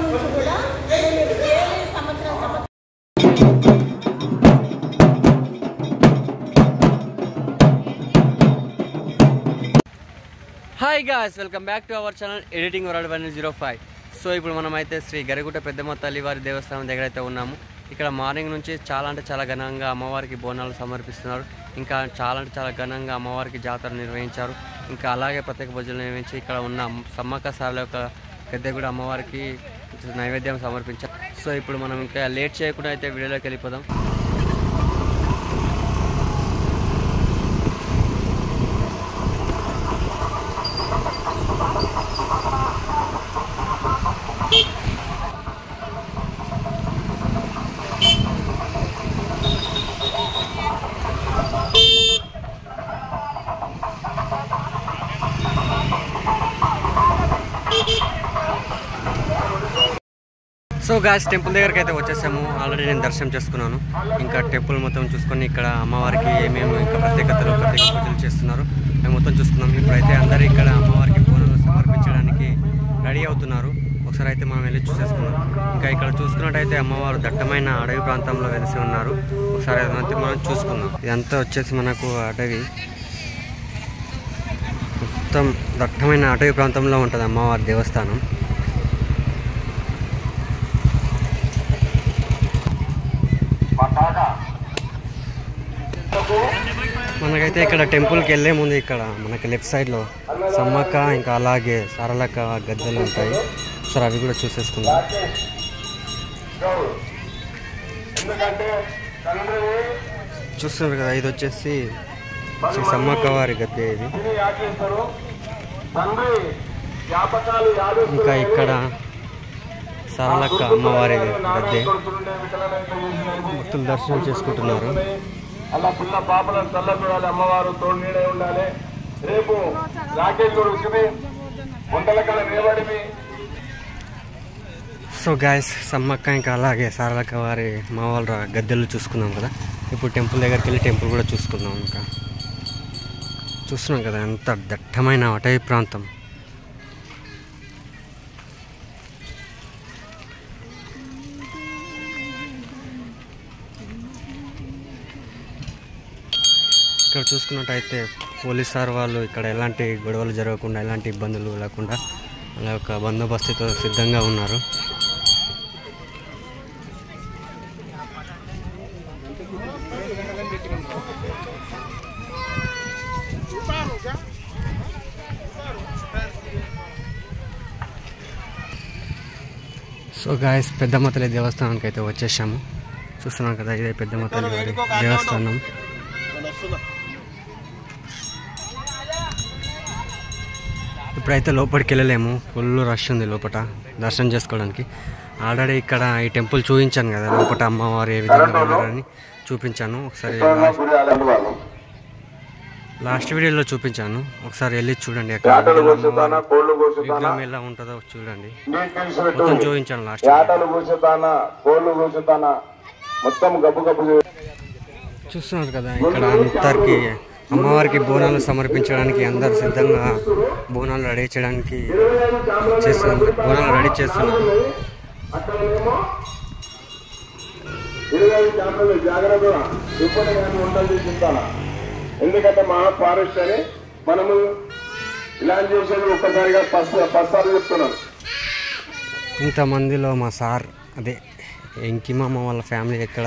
నుంచి కూడా సంవత్సరం hi guys, welcome back to our channel editing world 105. So ఇప్పుడు మనమైతే శ్రీ గరిగుట్ట పెద్దమ్మ తల్లి వారి దేవస్థానం దగ్గర అయితే ఉన్నాము. ఇక్కడ మార్నింగ్ నుంచి చాలా ఘనంగా అమ్మవారికి బోనాలు సమర్పిస్తున్నారు. ఇంకా చాలా ఘనంగా అమ్మవారికి జాతర నిర్వహించారు. ఇంకా అలాగే ప్రత్యేక పూజలు నిర్వహించి ఇక్కడ ఉన్న సమ్మక్క సార్ల యొక్క గద్దె కూడా అమ్మవారికి నైవేద్యం సమర్పించారు. సో ఇప్పుడు మనం ఇంకా లేట్ చేయకుండా అయితే వీడియోలోకి వెళ్ళిపోదాం. సో గాయ్స్, టెంపుల్ దగ్గరికి అయితే వచ్చేసాము. ఆల్రెడీ నేను దర్శనం చేసుకున్నాను. ఇంకా టెంపుల్ మొత్తం చూసుకొని ఇక్కడ అమ్మవారికి ఏమేమి ఇంకా ప్రత్యేక పూజలు చేస్తున్నారు మేము మొత్తం చూసుకున్నాం. ఇప్పుడైతే అందరూ ఇక్కడ అమ్మవారికి బోనాలు సమర్పించడానికి రెడీ అవుతున్నారు. ఒకసారి అయితే మనం వెళ్ళి చూసేసుకున్నాం. ఇంకా ఇక్కడ చూసుకున్నట్టయితే అమ్మవారు దట్టమైన అడవి ప్రాంతంలో వెలిసి ఉన్నారు. ఒకసారి అదంతా మనం చూసుకుందాం. ఇదంతా వచ్చేసి మనకు అడవి, మొత్తం దట్టమైన అటవీ ప్రాంతంలో ఉంటుంది అమ్మవారి దేవస్థానం. మనకైతే ఇక్కడ టెంపుల్కి వెళ్ళే ముందు ఇక్కడ మనకి లెఫ్ట్ సైడ్లో సమ్మక్క ఇంకా అలాగే సారలక్క గద్దెలు ఉంటాయి. సరే అవి కూడా చూసేసుకుందాం. చూస్తున్నారు కదా, ఇది వచ్చేసి శ్రీ సమ్మక్క వారి గద్దె. ఇది ఇంకా ఇక్కడ సారలక్క అమ్మవారి గద్దె. భక్తులు దర్శనం చేసుకుంటున్నారు. అలా పిల్ల పాపలను చల్ల చూడాలి, అమ్మవారు తోడు నీడే ఉండాలి. రేపు రాకేష్ కూడా వచ్చింది వంటల కల రేవడివి. సో గాయస్, సమ్మక్క ఇంకా అలాగే సారలక్క వారి అమ్మవారి గద్దెలు చూసుకున్నాం కదా. ఇప్పుడు టెంపుల్ దగ్గరికి వెళ్ళి టెంపుల్ కూడా చూసుకుందాం. ఇంకా చూస్తున్నాం కదా ఎంత దట్టమైన అటవీ ప్రాంతం. ఇక్కడ చూసుకున్నట్టయితే పోలీస్ సార్ వాళ్ళు ఇక్కడ ఎలాంటి గొడవలు జరగకుండా, ఎలాంటి ఇబ్బందులు లేకుండా అలా ఒక బందోబస్తుతో సిద్ధంగా ఉన్నారు. సో గాయస్, పెద్దమ్మ తల్లి దేవస్థానానికి అయితే వచ్చేసాము. చూస్తున్నాం కదా, ఇదే పెద్దమ్మ తల్లి వారి దేవస్థానం. ఇప్పుడైతే లోపలికి వెళ్ళలేము, ఫుల్ రష్ ఉంది లోపల దర్శనం చేసుకోవడానికి. ఆల్రెడీ ఇక్కడ ఈ టెంపుల్ చూపించాను కదా, లోపల అమ్మవారు ఏ విధంగా ఉన్నారని చూపించాను. ఒకసారి లాస్ట్ వీడియోలో చూపించాను, ఒకసారి వెళ్ళి చూడండి. అక్కడ విగ్రహం ఎలా ఉంటుందో చూడండి, మొత్తం చూపించాను లాస్ట్. చూస్తున్నారు కదా, ఇక్కడ అందరికి అమ్మవారికి బోనాలు సమర్పించడానికి అందరు సిద్ధంగా బోనాలు రెడీ చేయడానికి బోనాలు రెడీ చేస్తున్నారు. ఎందుకంటే మా ఫారెస్ట్ అని మనము ఇలా చేసేది ఒక్కసారిగా పస్తాలు చెప్తున్నాను. ఇంతమందిలో మా సార్ అదే ఎంకిమామ వాళ్ళ ఫ్యామిలీ ఎక్కడ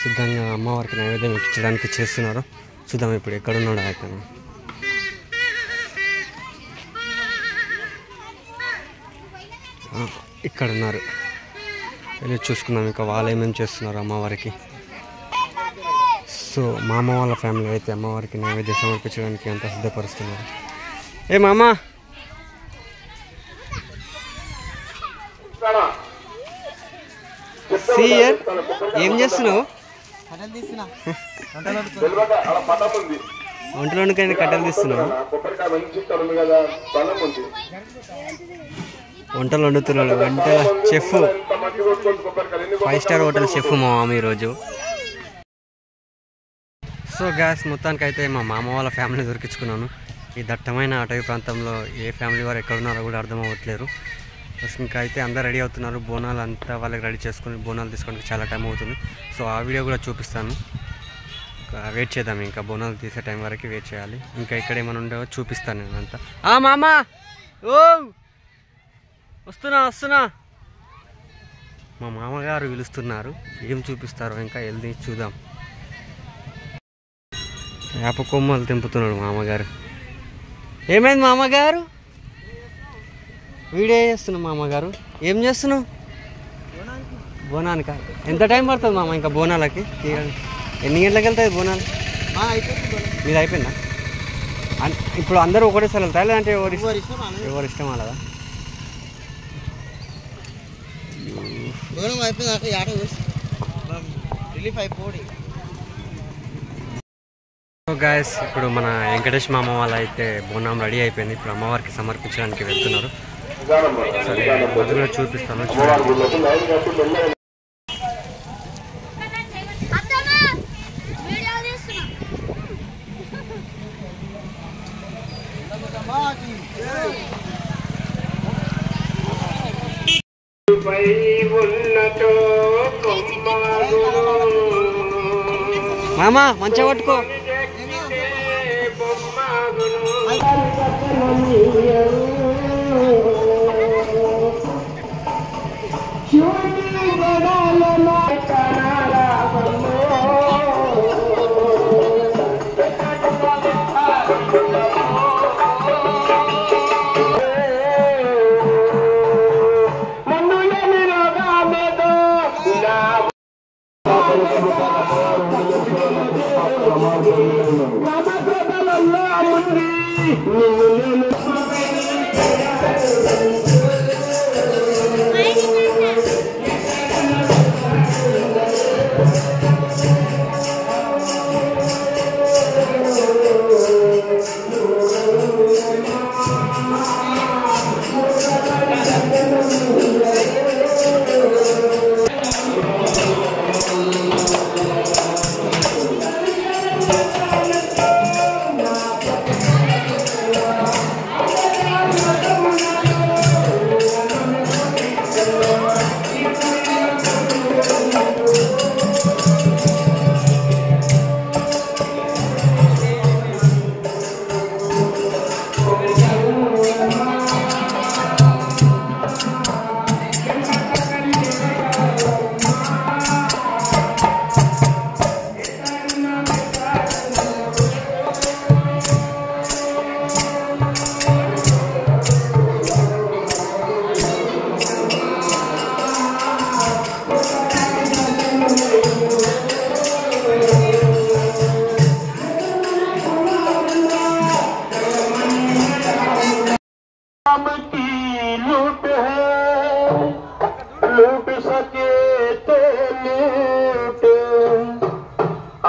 సిద్ధంగా అమ్మవారికి నైవేద్యం ఎక్కించడానికి చేస్తున్నారు. చూద్దాం ఇప్పుడు ఎక్కడున్నాడు ఆయన. ఇక్కడ ఉన్నారు, వెళ్ళి చూసుకుందాం ఇంకా వాళ్ళు ఏమేమి చేస్తున్నారు అమ్మవారికి. సో మా అమ్మ వాళ్ళ ఫ్యామిలీ అయితే అమ్మవారికి నైవేద్యం సమర్పించడానికి అంతా సిద్ధపరుస్తున్నారు. ఏ మామ, సీయర్ ఏం చేస్తున్నావు? వంటలోనికైనా కట్టెలు తీస్తున్నావు? వంటలు వండుతున్నాడు, వంటల చెఫ్, 5 స్టార్ హోటల్ చెఫ్ మా మామ ఈరోజు. సో గ్యాస్, మొత్తానికైతే మా మామ వాళ్ళ ఫ్యామిలీ దొరికించుకున్నాను. ఈ దట్టమైన అటవీ ప్రాంతంలో ఏ ఫ్యామిలీ వారు ఎక్కడున్నారో కూడా అర్థం అవ్వట్లేరు. ఇంకా అయితే అందరు రెడీ అవుతున్నారు. బోనాలు అంతా వాళ్ళకి రెడీ చేసుకుని బోనాలు తీసుకోవడానికి చాలా టైం అవుతుంది. సో ఆ వీడియో కూడా చూపిస్తాను. వెయిట్ చేద్దాం, ఇంకా బోనాలు తీసే టైం వరకు వెయిట్ చేయాలి. ఇంకా ఇక్కడ ఏమైనా ఉండేవో చూపిస్తాను నేను అంతా. మామ ఓ వస్తున్నా మా మామగారు పిలుస్తున్నారు. ఏం చూపిస్తారో ఇంకా వెళ్ళి చూద్దాం. వేప కొమ్మలు తెంపుతున్నాడు మామగారు. ఏమైంది మామగారు? వీడియో చేస్తున్నావు మామగారు. ఏం చేస్తున్నావు? బోనానికా? ఎంత టైం పడుతుంది మామ ఇంకా బోనాలకి? ఎన్ని గంటలకు వెళ్తాయి బోనాలు? మీది అయిపోయిందా? ఇప్పుడు అందరూ ఒకటేసారి వెళ్తాయి లేదంటే ఎవరి ఇష్టం అలాగా? గాయస్, ఇప్పుడు మన వెంకటేష్ మామ వాళ్ళ అయితే బోనం రెడీ అయిపోయింది. ఇప్పుడు అమ్మవారికి సమర్పించడానికి వెళ్తున్నారు. సరే అది కూడా చూపిస్తాను. మామా మంచిగా పట్టుకో.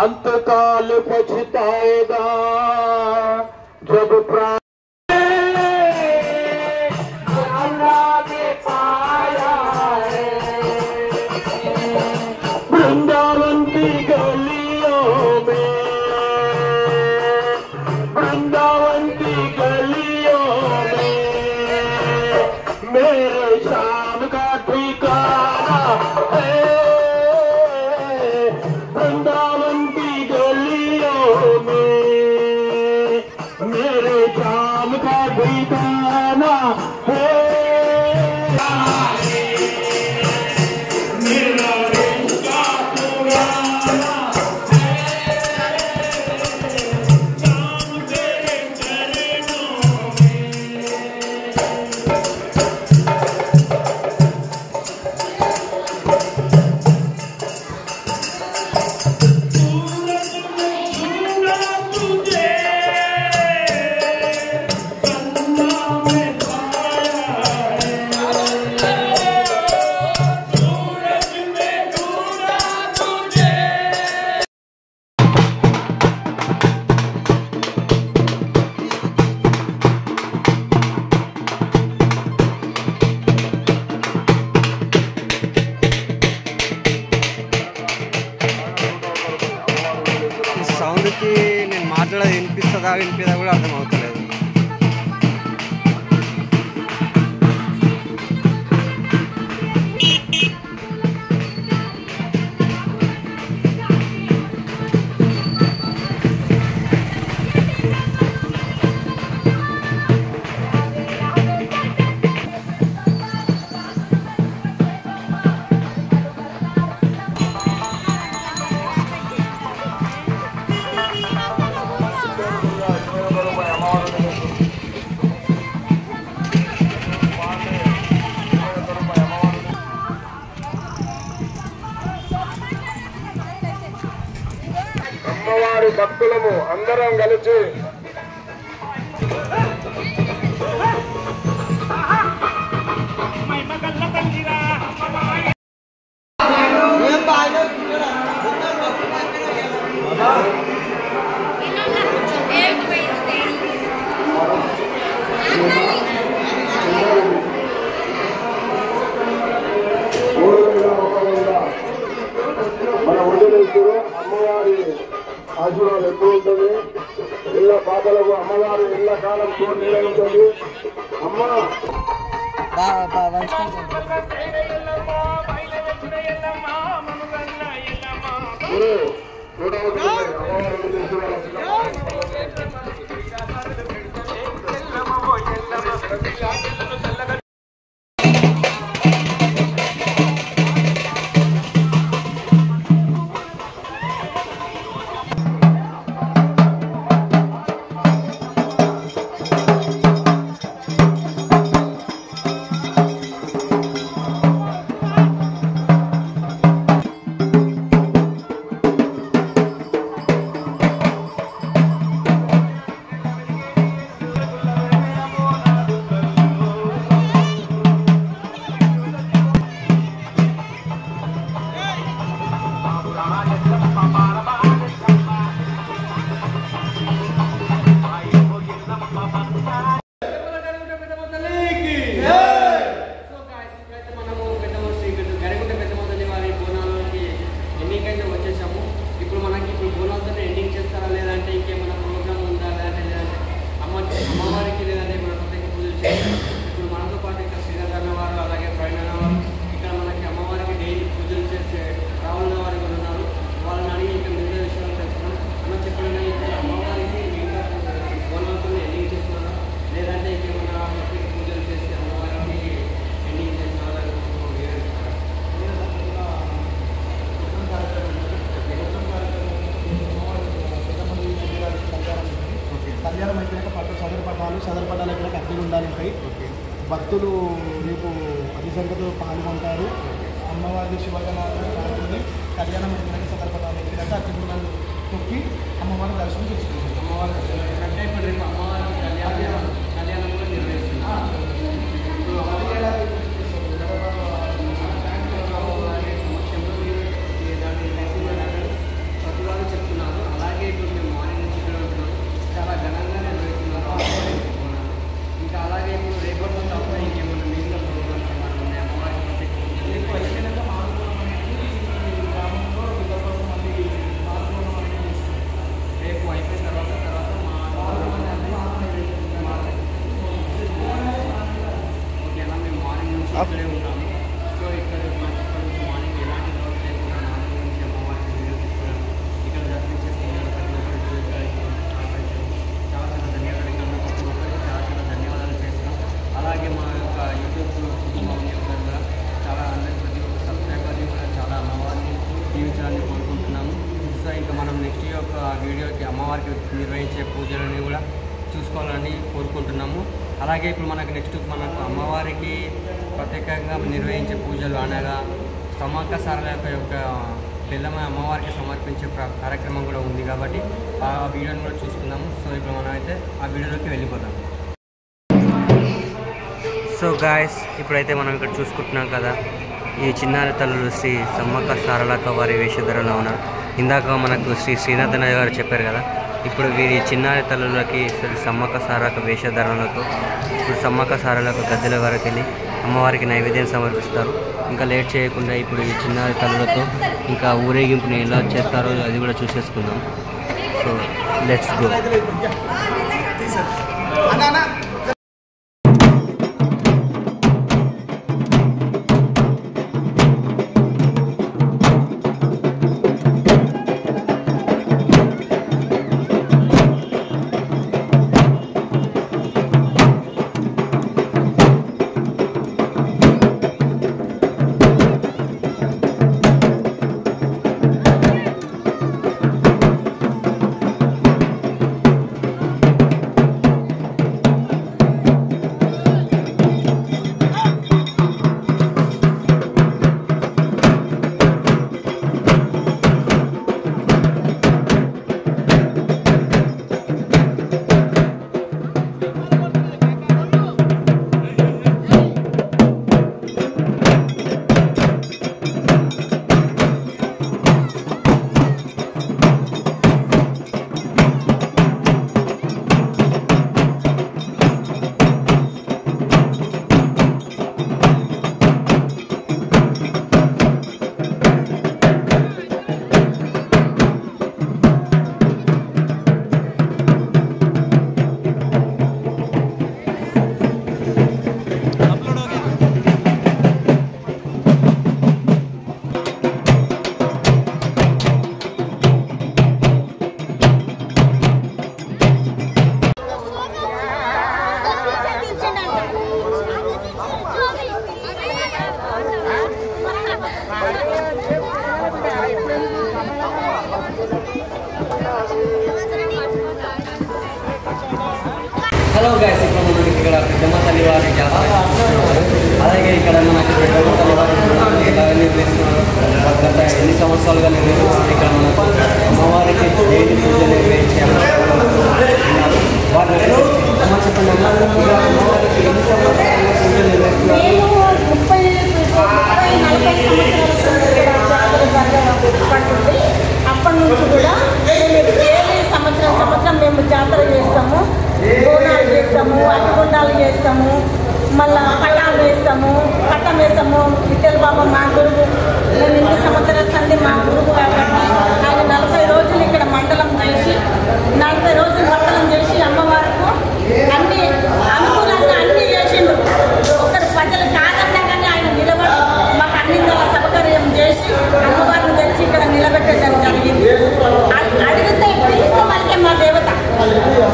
अंतकाल पछताएगा जब प्राण पाया है। वृंदावन की गलियों में, वृंदावन की गलियों में मेरे शाम का ठिकाना है। वृंदावन की गलियों में मेरे शाम का ठिकाना है। मेरा रिश्ता पुराना है, शाम तेरे चरणों में। సౌండ్కి నేను మాట్లాడేది వినిపిస్తుందా కూడా అర్థం అవుతలేదు. భక్తులము అందరం కలిసి మన వదిలేశ్వరు అమ్మవారి ఆశీర్వాదం ఎక్కువ ఉంటుంది. ఇళ్ళ పాపలకు అమ్మవారు ఇళ్ళ కాలం తోడు ఉంటుంది. అమ్మ కళ్యాణం అయిపోయాక సదర పట్టాలు కూడా అగ్ని ఉండాలి. భక్తులు రేపు అతి సంఖ్యతో పాల్గొంటారు. అమ్మవారి శివగణాన్ని కళ్యాణం అయిపోయాక సదర పట్టాలు ఎక్కినాక అగ్ని గుండాలు తొక్కి అమ్మవారి దర్శనం చేసుకుంటారు. అమ్మవారి దర్శనం అంటే ఇప్పుడు రేపు అమ్మవారి కళ్యాణం కూడా నిర్వహిస్తున్నారు. చెప్తున్నారు. అలాగే ఇప్పుడు మేము మార్నింగ్ నుంచి ఇక్కడ ఉంటున్నాం. చాలా ఘనంగా నిర్వహిస్తున్నారు. ఇంకా అలాగే ఇప్పుడు రేపటి నుంచి అప్పుడు ఇంకేమన్నా మిగిలిన ప్రోగ్రామ్స్ ఏమైనా ఉన్నాయి అమ్మవారికి రేపు అయిపోయినాక మారుకోవడం అనేది గ్రామంలో విధులకోసం మళ్ళీ మారుకోవడం అనేది చేస్తుంది. రేపు అయిపోయిన తర్వాత ఓకేనా మేము మార్నింగ్ నుంచి ఇక్కడే ఉంటాము. సో ఇక్కడ నుంచి మార్నింగ్ ఎలాంటి వర్క్ లేకుండా మార్నింగ్ నుంచి అమ్మవారికి వీడియో తీసుకున్నాను. ఇక్కడ జరిపించే చాలా ధన్యవాదాలు. చాలా ధన్యవాదాలు చేస్తున్నాం. అలాగే మా యొక్క యూట్యూబ్ కుటుంబం కూడా చాలా అందరి ప్రతి ఒక్క సబ్స్క్రైబర్ని కూడా చాలా అమ్మవారిని జీవించాలని కోరుకుంటున్నాము. సో ఇంకా మనం నెక్స్ట్ యొక్క వీడియోకి అమ్మవారికి నిర్వహించే పూజలని కూడా చూసుకోవాలని కోరుకుంటున్నాము. అలాగే ఇప్పుడు మనకు అమ్మవారికి ప్రత్యేకంగా నిర్వహించే పూజలు అనగా సమ్మక్క సారల యొక్క బెల్లమ అమ్మవారికి సమర్పించే కార్యక్రమం కూడా ఉంది కాబట్టి ఆ వీడియోని కూడా చూసుకుందాము. సో ఇప్పుడు మనం అయితే ఆ వీడియోలోకి వెళ్ళిపోదాం. సో గాయస్ ఇప్పుడైతే మనం ఇక్కడ చూసుకుంటున్నాం కదా, ఈ చిన్నారి తల్లులు శ్రీ సమ్మక్క సారలక్క వారి వేషధరలో ఉన్నారు. ఇందాక మనకు శ్రీ శ్రీనాథనయ్య గారు చెప్పారు కదా, ఇప్పుడు వీరి చిన్నారి తల్లులకి సమ్మక్క సారలక్క వేషధరణలతో ఇప్పుడు సమ్మక్క సారలక్క గద్దెల వరకు వెళ్ళి అమ్మవారికి నైవేద్యం సమర్పిస్తారు. ఇంకా లేట్ చేయకుండా ఇప్పుడు ఈ చిన్నారి తల్లులతో ఇంకా ఊరేగింపుని ఎలా చేస్తారో అది కూడా చూసేసుకుందాం. So let's go. Hello guys, ఇప్పుడు మనకి ఇక్కడ పెద్దమ్మ తల్లి వారి జాతర, అలాగే ఇక్కడ మనకి పెద్దమ్మ తల్లి వారి ఎలా నిర్వహిస్తున్నారు, గత ఎన్ని సంవత్సరాలుగా నిర్వహిస్తున్నారు. ఇక్కడ మనకు అమ్మవారికి డైలీ పూజ నిర్వహించి వారిని చెప్పండి అమ్మ, ఇక్కడ అమ్మవారికి ఎన్ని సంవత్సరాలుగా పూజ నిర్వహిస్తున్నారు? 30-40 పడుతుంది. అప్పటి నుంచి కూడా డైలీ సంవత్సరం మేము జాతర చేస్తాము, బోనాలు చేస్తాము, అట్టుగుండాలు చేస్తాము, మళ్ళా పటాలు వేస్తాము, పట్టం వేస్తాము. విఠల్ బాబా మా గురువు, మేము ఇన్ని సంవత్సరాల సంది మా గురువు కాబట్టి ఆయన 40 రోజులు ఇక్కడ మండలం చేసి 40 రోజులు మండలం చేసి అమ్మవారికి అన్ని అనుకూలంగా అన్ని చేసిండు. ఒకరు ప్రజలు కాదన్నా కానీ ఆయన నిలబడి మాకు అన్ని సౌకర్యం చేసి అమ్మవారిని తెచ్చి ఇక్కడ నిలబెట్టడం జరిగింది. అడిగితే పిలిస్తే వాళ్ళకే మా దేవత.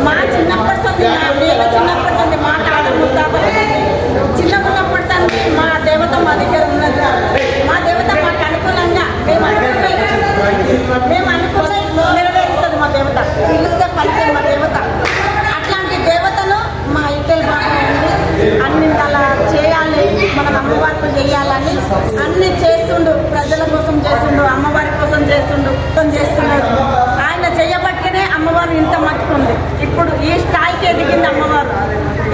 మా చిన్నప్పటి సంది, నేను చిన్నప్పటి సంది మా కాలంలో కాబట్టి చిన్నప్పటి సంది మా దేవత మా దగ్గర ఉన్నది. మా దేవత మాకు అనుకూలంగా మేము అనుకునే నెరవేరుస్తుంది మా దేవత. పిలిస్తే పలికే మా దేవత. అట్లాంటి దేవతను మా ఇద్దరు అన్ని అలా చేయాలి, మనం అమ్మవారికి చేయాలని అన్ని చేస్తుండు. ప్రజల కోసం చేస్తుండు, అమ్మవారి కోసం చేస్తున్నాడు. ఆయన చేయబట్టుకనే అమ్మవారు ఇంత మట్టుకుంది. ఇప్పుడు ఈ స్థాయికి ఎదిగింది అమ్మవారు.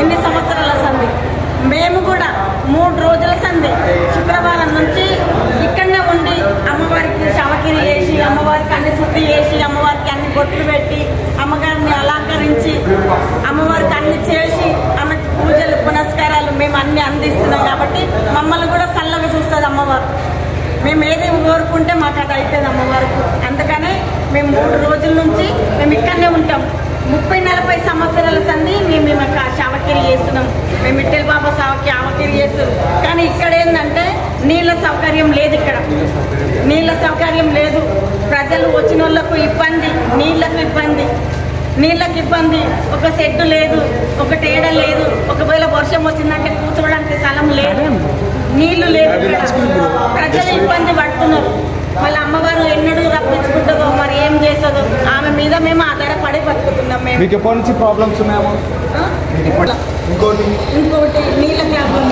ఇన్ని సంవత్సరాల సంది మేము కూడా 3 రోజుల సంది శుక్రవారం నుంచి ఇక్కడనే ఉండి అమ్మవారికి శవకిరి చేసి, అమ్మవారికి అన్ని శుద్ధి చేసి, అమ్మవారికి అన్ని బొట్లు పెట్టి, అమ్మగారిని అలంకరించి, అమ్మవారికి అన్ని చేసి, ఆమె పూజలు పునస్కారాలు మేము అన్ని అందిస్తున్నాం. కాబట్టి మమ్మల్ని కూడా చల్లగా చూస్తుంది అమ్మవారు. మేము ఏది కోరుకుంటే మాకు అది అవుతుంది అమ్మవారికి. అందుకనే మేము 3 రోజుల నుంచి మేము ఇక్కడనే ఉంటాం. 30-40 సంవత్సరాల సంది మేము శవకిరి చేస్తున్నాం. మేము విఠల్ బాబా శవకిరి చేస్తున్నాం. కానీ ఇక్కడ ఏంటంటే నీళ్ళ సౌకర్యం లేదు. ఇక్కడ నీళ్ళ సౌకర్యం లేదు. ప్రజలు వచ్చిన వాళ్ళకు ఇబ్బంది, నీళ్ళకి ఇబ్బంది. ఒక షెడ్డు లేదు, ఒక టేడ లేదు. ఒకవేళ వర్షం వచ్చిందంటే కూర్చోవడానికి స్థలం లేదు, నీళ్లు లేదు. ప్రజలు ఇబ్బంది పడుతున్నారు. వాళ్ళ అమ్మవారు ఎన్నడూ రప్పించుకుంటుందో మరి ఏం చేస్తుందో ఆమె మీద మేము ఆధారపడి బతుకుతున్నాం. మేము ఎప్పటి నుంచి ప్రాబ్లమ్స్ ఉన్నాయో ఇంకోటి నీళ్ళ ప్రాబ్లం,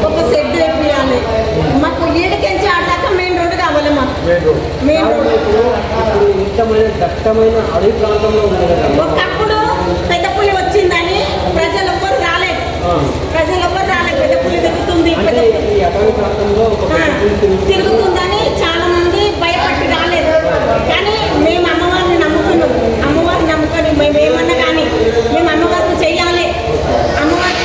ఒక షెడ్ వేయాలి. మాకు ఈడికెంచి ఆడాక మెయిన్ రోడ్డు కావాలి. మాకు మెయిన్ రోడ్డు దట్టమైన అడవి ప్రాంతంలో ఉంది కదా. ఒకప్పుడు పెద్ద పులి వచ్చిందని ప్రజలు ఎవ్వరు రాలేదు. పెద్ద పులి తిరుగుతుంది తిరుగుతుందని చాలా మంది భయపడి రాలేదు. కానీ మేము అమ్మవారిని నమ్ముకొని మేము ఏమన్నా కానీ మేము అమ్మవారికి చెయ్యాలి.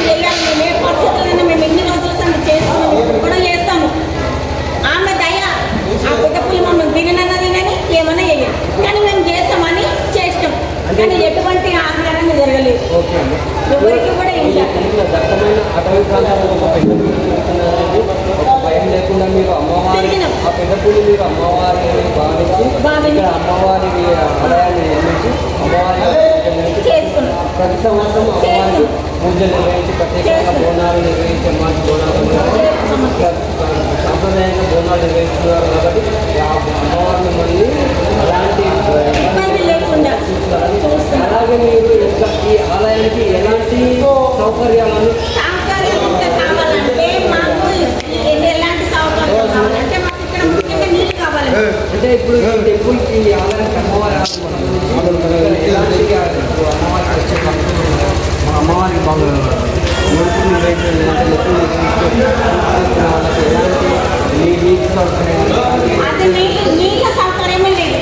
మేము ఏ పరిస్థితులైనా మేము ఎన్ని రోజులు చేసుకుని కూడా చేస్తాము. ఆమె దయ, ఆ పెద్ద పులి మమ్మల్ని తినన్నది కానీ ఏమన్నా వేయాలి. కానీ మేము చేస్తామని చేస్తాం. కానీ ఎటువంటి ఆగ్రహం జరగలేదు. ఎవరికి కూడా దట్టమైన అటవీ ప్రాంతాల్లో ఒక పెద్ద పూలు తిరుగుతున్నారండి. ఒక భయం లేకుండా మీరు అమ్మవారి ఆ పెద్ద పూలు మీరు అమ్మవారిని భావించి అమ్మవారి ఆలయాన్ని నిర్మించి అమ్మవారి ప్రతి సంవత్సరం అమ్మవారికి పూజలు నిర్వహించి ప్రత్యేకంగా బోనాలు నిర్వహించి అమ్మవారికి బోనాలు సాంప్రదాయంగా బోనాలు నిర్వహిస్తున్నారు. కాబట్టి ఆ అమ్మవారిని మళ్ళీ అలాంటి చూస్తారు. అలాగే మీరు ఇంకా ఈ ఆలయానికి ఎలాంటి సౌకర్యాలను కావాలంటే మాకు ఎలాంటి సౌకర్యం కావాలంటే మాకు ఇక్కడ ముఖ్యంగా నీళ్ళు కావాలి. అంటే ఇప్పుడు టెంపుల్కి ఆలయానికి అమ్మవారి ఎలాంటి అమ్మవారికి వచ్చే మా అమ్మవారికి బాగా ఎలాంటి నీటి సౌకర్యం అది నీళ్ళ సౌకర్యమే లేదు.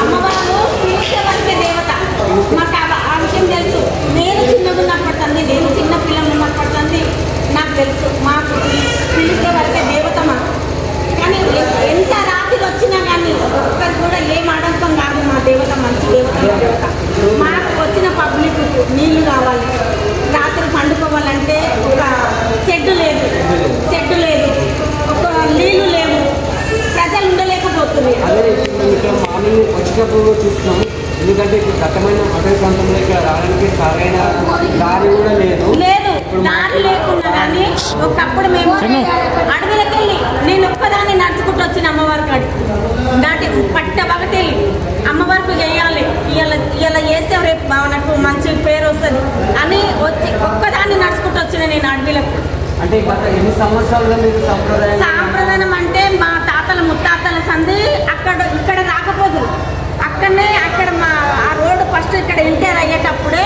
అమ్మవారు పిలిచే వరకే దేవత. మాకు ఆ విషయం తెలుసు. నేను చిన్నగున్నప్పటి సంది, నేను చిన్న పిల్లలు ఉన్నప్పటి సంది నాకు తెలుసు. మాకు పిలిచే వరకే దేవత మాకు. కానీ ఎంత రాత్రి వచ్చినా కానీ ఒక్కరు కూడా ఏం ఆడంతం కాదు. మా దేవత మంచి దేవత. మాకు వచ్చిన పబ్లిక్ నీళ్లు కావాలి. రాత్రి పండుకోవాలంటే ఒక షెడ్డు లేదు, ఒక నీళ్లు లేవు. ప్రజలు ఉండలేకపోతుంది. అదే ఇక్కడ మార్నింగ్ వచ్చినప్పుడు చూస్తున్నాం. ఎందుకంటే ఇప్పుడు దట్టమైన అటవీ ప్రాంతంలో ఇక్కడ రావడానికి సరైన దారి కూడా లేదు. దారి లేకుండా కానీ ఒకప్పుడు మేము అడవిలోకి వెళ్ళి నేను ఒక్కదాన్ని నడుచుకుంటూ వచ్చిన అమ్మవారి కాడికి దాటి పట్ట బగటెళ్ళి అమ్మవారికి చేయాలి. ఇలా చేస్తే రేపు మనకు మంచి పేరు వస్తుంది అని వచ్చి ఒక్కదాన్ని నడుచుకుంటూ వచ్చిన నేను అడవిలకు. అంటే గత ఎన్ని సంవత్సరాలుగా మీకు సాంప్రదాయం అంటే మా తాతల ముత్తాతల సంది ఇక్కడ రాకపోదు. అక్కడ మా ఆ రోడ్డు ఫస్ట్ ఇక్కడ ఎంటర్ అయ్యేటప్పుడే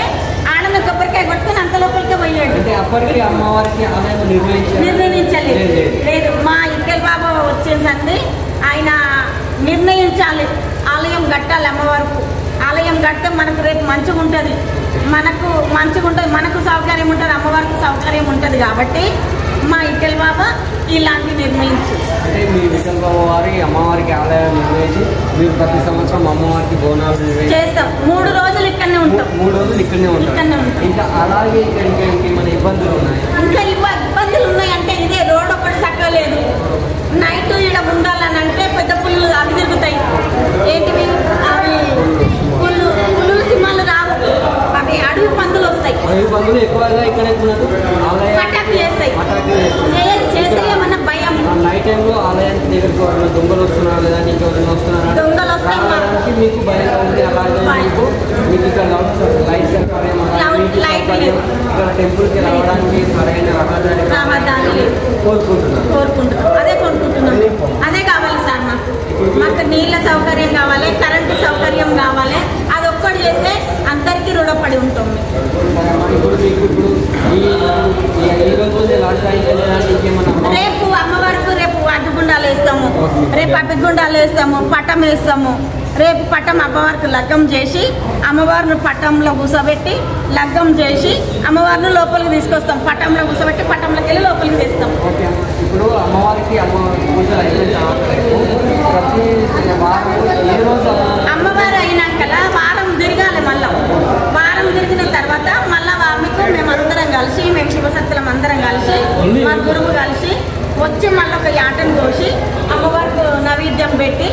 ఆడమే కొబ్బరికాయ కొట్టుకుని అంత లోపలికే పోయాడు. అంటే అప్పటికి అమ్మవారికి ఆలయం నిర్ణయించలేదు. లేదు, మా ఇక్కల్ బాబా వచ్చే సంది ఆయన నిర్ణయించాలి ఆలయం కట్టాలి అమ్మవారికి. ఆలయం కడితే మనకు రేపు మంచిగా ఉంటుంది, మనకు సౌకర్యం ఉంటుంది, అమ్మవారికి సౌకర్యం ఉంటుంది. కాబట్టి మా ఇక్కల్ బాబా ఇలాంటి నిర్ణయించు. అంటే మీ విఠల్ బాబా వారి అమ్మవారికి ఆలయం నిర్వహించి మీరు ప్రతి సంవత్సరం అమ్మవారికి బోనాలు చేస్తాం. 3 రోజులు ఇక్కడనే ఉంటాం. 3 రోజులు ఇక్కడనే ఉంటాం. ఇంకా అలాగే ఇక్కడికి మన ఇబ్బందులు ఉన్నాయి. ఇంకా ఇబ్బందులు ఉన్నాయంటే ఇదే రోడ్ ఒకటి చక్కలేదు. నైట్ ఇక్కడ ఉండాలని అంటే పెద్ద పుల్లు అవి తిరుగుతాయి. ఏంటివి అవి పుల్లు సింహాలు రావు, అవి అడవి పందులు వస్తాయి. అడవి పందులు ఎక్కువగా ఇక్కడ పటాకు చేస్తాయి. చేస్తే ఏమన్నా భయం. నైట్ టైంలో ఆలయానికి దగ్గరకు దొంగలు వస్తున్నారు లేదా ఇంకెవరైనా వస్తున్నారు, దొంగలు వస్తాయి, మీకు భయం ఉంది. అలాగే మీకు ఇక్కడ లైట్ ఇక్కడ టెంపుల్కి రావడానికి సరైన రహదారి కోరుకుంటున్నాం. అదే కోరుకుంటున్నాం. అదే కావాలి సార్. మాకు నీళ్ళ సౌకర్యం కావాలి, కరెంటు సౌకర్యం కావాలి. అది ఒక్కటి చేస్తే అందరికీ రుణపడి ఉంటాం. రేపు అమ్మవారికి రేపు అడ్డుగుండాలు వేస్తాము, రేపు అడ్డుగుండాలు వేస్తాము, పట్టం వేస్తాము. రేపు పట్టం అమ్మవారికి లగ్గం చేసి అమ్మవారిని పట్టంలో కూసబెట్టి లగ్గం చేసి అమ్మవారిని లోపలికి తీసుకొస్తాం. పట్టంలో కూసబెట్టి పట్టంలోకి వెళ్ళి లోపలికి తీస్తాం. ఇప్పుడు అమ్మవారికి అమ్మవారు అయినాక వారం తిరగాలి. మళ్ళీ వారం తిరిగిన తర్వాత మళ్ళీ మీకు మేము అందరం కలిసి, మేము శివశక్తులం అందరం కలిసి, మా గురువు కలిసి వచ్చి మళ్ళీ ఒక యాటను కోసి అమ్మవారికి నైవేద్యం పెట్టి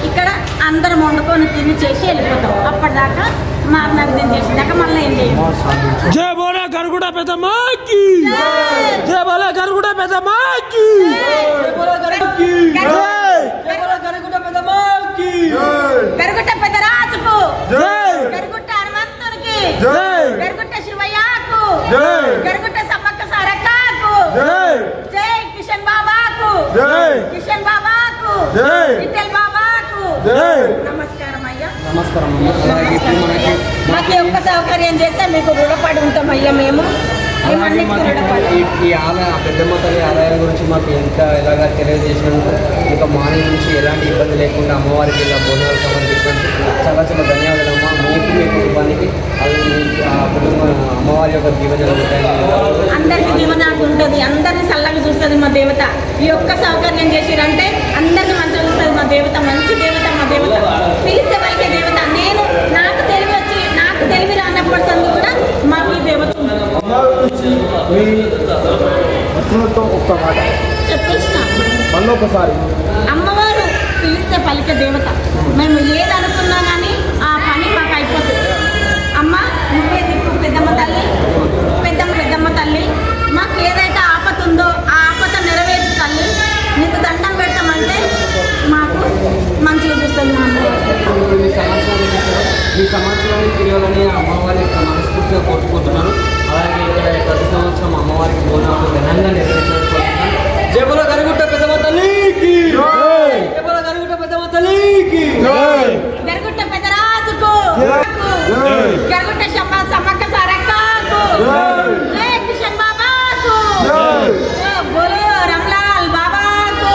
ఇక్కడ అందరం వండుకొని తిని చేసి వెళ్ళిపోతాం. అప్పటిదాకా మా నైవేద్యం చేసేదాకా మళ్ళీ ఏం చేయాలి. జై బోలో గరుగుడ పెద్దమ్మకి, జై బోలో గరుగుడ పెద్దమ్మకి, గరుగుట్ట పెద్దరాజుకు, గరుగుట్ట హనుమంతునికి, గరుగుట్ట శివయ్యకు, గరుగుట్ట సమ్మక్క సారక్కకు, జై కిషన్ బాబాకు, కిషన్ బాబాకు, విఠల్ బాబాకు. నమస్కారం అయ్యా. నమస్కారం. మాకు ఒక్క సౌకర్యం చేస్తే మీకు రుణపడి ఉంటాం అయ్యా. మేము ఈ ఆలయ పెద్దమ్మ తల్లి ఆలయం గురించి మాకు ఇంకా ఎలాగా తెలియజేసినందుకు, ఇంకా మార్నింగ్ నుంచి ఎలాంటి ఇబ్బంది లేకుండా అమ్మవారికి ఇలా బోనాలు సమర్పించినందుకు చాలా చాలా ధన్యవాదాలు అమ్మ. మీకు మీ కుటుంబానికి అమ్మవారి యొక్క దీవెనలు అందరికీ దీవెనలు ఉంటుంది. అందరినీ చల్లగా చూస్తుంది మా దేవత. ఈ ఒక్క సౌకర్యం చేసిరంటే అందరినీ మంచిగా చూస్తుంది మా దేవత. మంచి దేవత మా దేవత. పిలిస్తే పలికే దేవత. నాకు తెలివి వచ్చి నాకు తెలివి రానప్పటి సందు కూడా మాకు ఈ దేవత చెప్పేసిన ఒకసారి అమ్మవారు పిలిస్తే పలికే దేవత. మేము ఏది అనుకున్నా కానీ ఆ పని మాకు అయిపోతుంది. అమ్మ నువ్వే దిక్కు పెద్దమ్మ తల్లి, పెద్దమ్మ తల్లి. మాకు ఏదైతే ఆపత ఉందో ఆ ఆపత నెరవేర్చు తల్లి. నీకు దండం పెడతామంటే మాకు మంచిగా చూస్తుంది. ఈ సంవత్సరానికి తిరగాలని అమ్మవారి యొక్క మనస్ఫూర్తిగా కోరుకుంటున్నాను. అలాగే ఇక్కడ ప్రతి సంవత్సరం అమ్మవారికి బోనాలు ఘనంగా నిర్వహించాలనుకుంటున్నాను. జై బోలో గరుగుట్ట పెద్దమ్మ తల్లికి, జై బోలో గరుగుట్ట పెద్దమ్మ తల్లికి, గరుగుట్ట పెద్దరాజుకు, గరుగుట్ట సమ్మక్క సారక్కకు, జై కిషన్ బాబాకు, బోలో రామ్లాల్ బాబాకు.